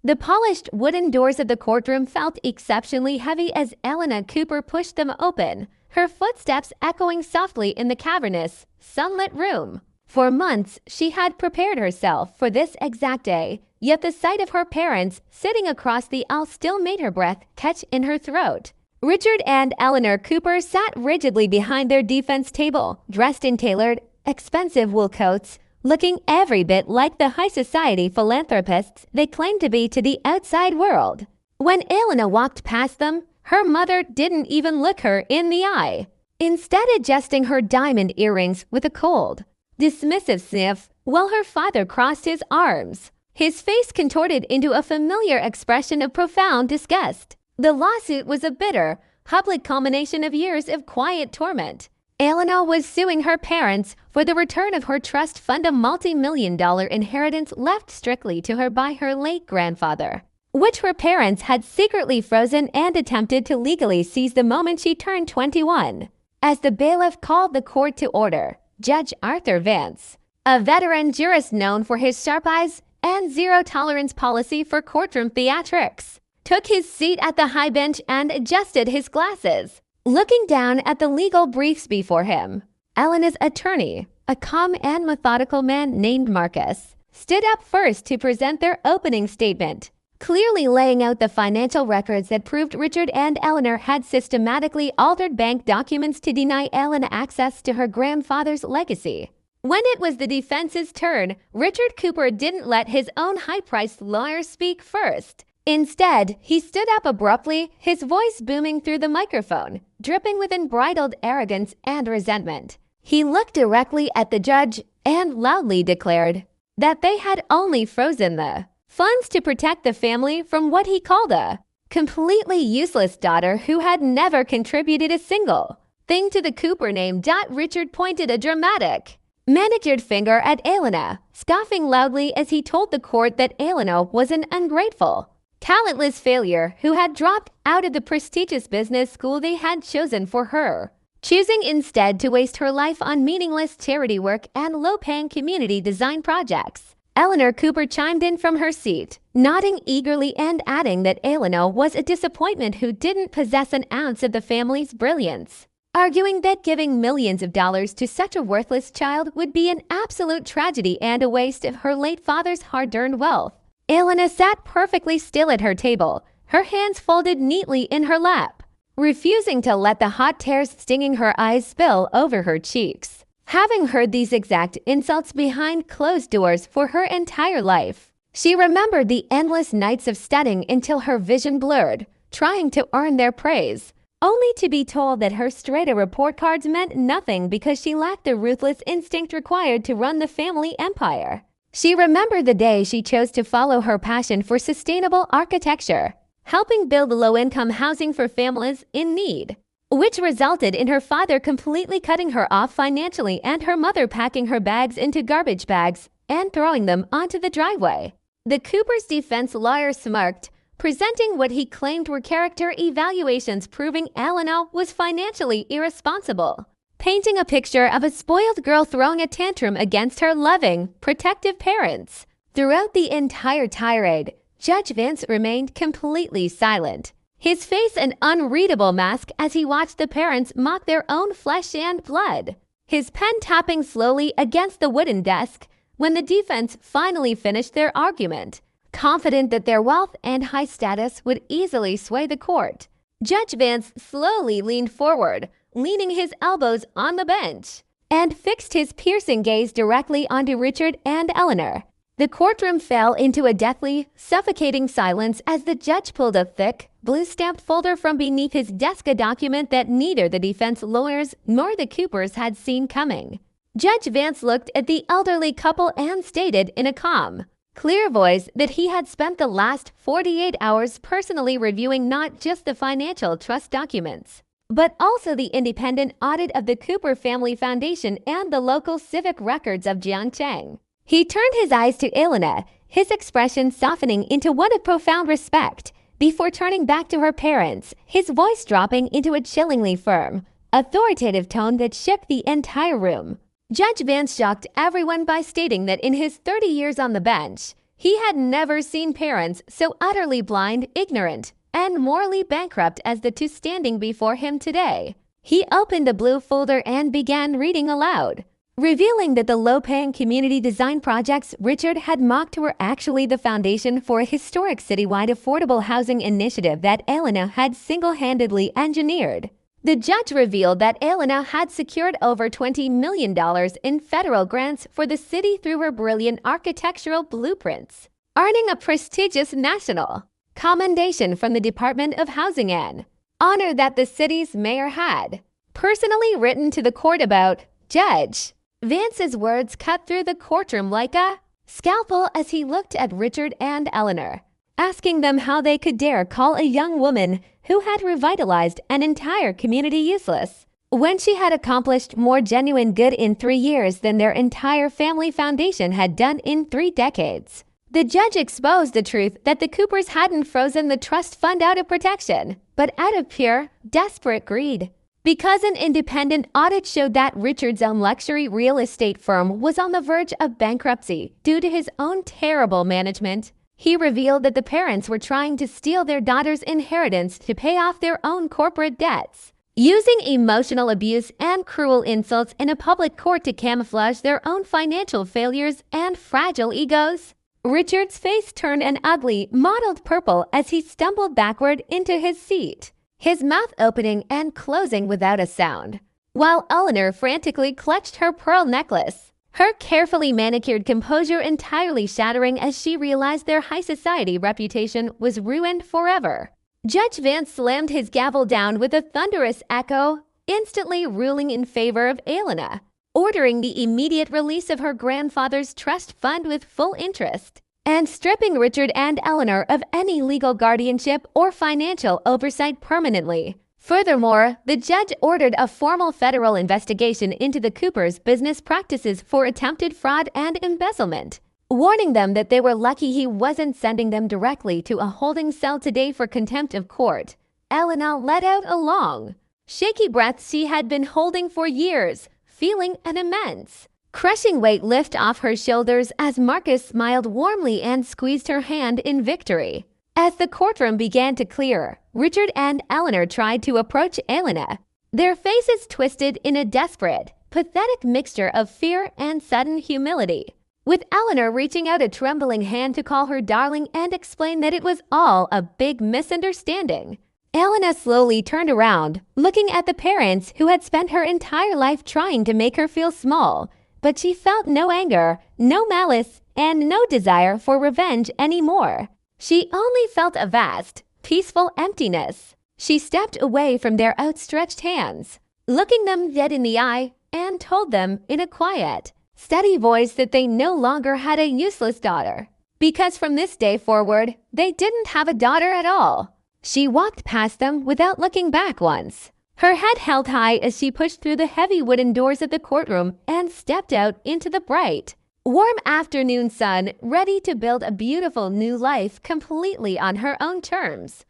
The polished wooden doors of the courtroom felt exceptionally heavy as Elena Cooper pushed them open, her footsteps echoing softly in the cavernous, sunlit room. For months, she had prepared herself for this exact day, yet the sight of her parents sitting across the aisle still made her breath catch in her throat. Richard and Eleanor Cooper sat rigidly behind their defense table, dressed in tailored, expensive wool coats, looking every bit like the high society philanthropists they claimed to be to the outside world. When Elena walked past them, her mother didn't even look her in the eye, instead adjusting her diamond earrings with a cold, dismissive sniff while her father crossed his arms, his face contorted into a familiar expression of profound disgust. The lawsuit was a bitter, public culmination of years of quiet torment. Elena was suing her parents for the return of her trust fund, a multi-million-dollar inheritance left strictly to her by her late grandfather, which her parents had secretly frozen and attempted to legally seize the moment she turned 21. As the bailiff called the court to order, Judge Arthur Vance, a veteran jurist known for his sharp eyes and zero-tolerance policy for courtroom theatrics, took his seat at the high bench and adjusted his glasses, looking down at the legal briefs before him. Elena's attorney, a calm and methodical man named Marcus, stood up first to present their opening statement, clearly laying out the financial records that proved Richard and Eleanor had systematically altered bank documents to deny Elena access to her grandfather's legacy. When it was the defense's turn, Richard Cooper didn't let his own high-priced lawyer speak first. Instead, he stood up abruptly, his voice booming through the microphone, dripping with unbridled arrogance and resentment. He looked directly at the judge and loudly declared that they had only frozen the funds to protect the family from what he called a completely useless daughter who had never contributed a single thing to the Cooper name. Richard pointed a dramatic, manicured finger at Elena, scoffing loudly as he told the court that Elena was an ungrateful, talentless failure who had dropped out of the prestigious business school they had chosen for her, choosing instead to waste her life on meaningless charity work and low-paying community design projects. Eleanor Cooper chimed in from her seat, nodding eagerly and adding that Elena was a disappointment who didn't possess an ounce of the family's brilliance, arguing that giving millions of dollars to such a worthless child would be an absolute tragedy and a waste of her late father's hard-earned wealth. Elena sat perfectly still at her table, her hands folded neatly in her lap, refusing to let the hot tears stinging her eyes spill over her cheeks. Having heard these exact insults behind closed doors for her entire life, she remembered the endless nights of studying until her vision blurred, trying to earn their praise, only to be told that her straight-A report cards meant nothing because she lacked the ruthless instinct required to run the family empire. She remembered the day she chose to follow her passion for sustainable architecture, helping build low-income housing for families in need, which resulted in her father completely cutting her off financially and her mother packing her bags into garbage bags and throwing them onto the driveway. The Cooper's defense lawyer smirked, presenting what he claimed were character evaluations proving Elena was financially irresponsible, painting a picture of a spoiled girl throwing a tantrum against her loving, protective parents. Throughout the entire tirade, Judge Vance remained completely silent, his face an unreadable mask as he watched the parents mock their own flesh and blood, his pen tapping slowly against the wooden desk when the defense finally finished their argument, confident that their wealth and high status would easily sway the court. Judge Vance slowly leaned forward, leaning his elbows on the bench, and fixed his piercing gaze directly onto Richard and Eleanor. The courtroom fell into a deathly, suffocating silence as the judge pulled a thick, blue-stamped folder from beneath his desk, a document that neither the defense lawyers nor the Coopers had seen coming. Judge Vance looked at the elderly couple and stated in a calm, clear voice that he had spent the last 48 hours personally reviewing not just the financial trust documents, but also the independent audit of the Cooper Family Foundation and the local civic records of Jiangcheng. He turned his eyes to Elena, his expression softening into one of profound respect, before turning back to her parents, his voice dropping into a chillingly firm, authoritative tone that shook the entire room. Judge Vance shocked everyone by stating that in his 30 years on the bench, He had never seen parents so utterly blind, ignorant, and morally bankrupt as the two standing before him today. He opened the blue folder and began reading aloud, revealing that the low-paying community design projects Richard had mocked were actually the foundation for a historic citywide affordable housing initiative that Elena had single-handedly engineered. The judge revealed that Elena had secured over $20 million in federal grants for the city through her brilliant architectural blueprints, earning a prestigious national commendation from the Department of Housing and honor that the city's mayor had personally written to the court about. Judge Vance's words cut through the courtroom like a scalpel as he looked at Richard and Eleanor, asking them how they could dare call a young woman who had revitalized an entire community useless, when she had accomplished more genuine good in 3 years than their entire family foundation had done in 3 decades. The judge exposed the truth that the Coopers hadn't frozen the trust fund out of protection, but out of pure, desperate greed. Because an independent audit showed that Richard's own luxury real estate firm was on the verge of bankruptcy due to his own terrible management, he revealed that the parents were trying to steal their daughter's inheritance to pay off their own corporate debts, using emotional abuse and cruel insults in a public court to camouflage their own financial failures and fragile egos. Richard's face turned an ugly, mottled purple as he stumbled backward into his seat, his mouth opening and closing without a sound, while Eleanor frantically clutched her pearl necklace, her carefully manicured composure entirely shattering as she realized their high society reputation was ruined forever. Judge Vance slammed his gavel down with a thunderous echo, instantly ruling in favor of Elena, ordering the immediate release of her grandfather's trust fund with full interest, and stripping Richard and Eleanor of any legal guardianship or financial oversight permanently. Furthermore, the judge ordered a formal federal investigation into the Coopers' business practices for attempted fraud and embezzlement, warning them that they were lucky he wasn't sending them directly to a holding cell today for contempt of court. Elena let out a long, shaky breath she had been holding for years, feeling an immense, crushing weight lift off her shoulders as Marcus smiled warmly and squeezed her hand in victory. As the courtroom began to clear, Richard and Eleanor tried to approach Elena, their faces twisted in a desperate, pathetic mixture of fear and sudden humility, with Eleanor reaching out a trembling hand to call her darling and explain that it was all a big misunderstanding. Elena slowly turned around, looking at the parents who had spent her entire life trying to make her feel small, but she felt no anger, no malice, and no desire for revenge anymore. She only felt a vast, peaceful emptiness. She stepped away from their outstretched hands, looking them dead in the eye, and told them in a quiet, steady voice that they no longer had a useless daughter, because from this day forward, they didn't have a daughter at all. She walked past them without looking back once, her head held high as she pushed through the heavy wooden doors of the courtroom and stepped out into the bright, warm afternoon sun, ready to build a beautiful new life completely on her own terms.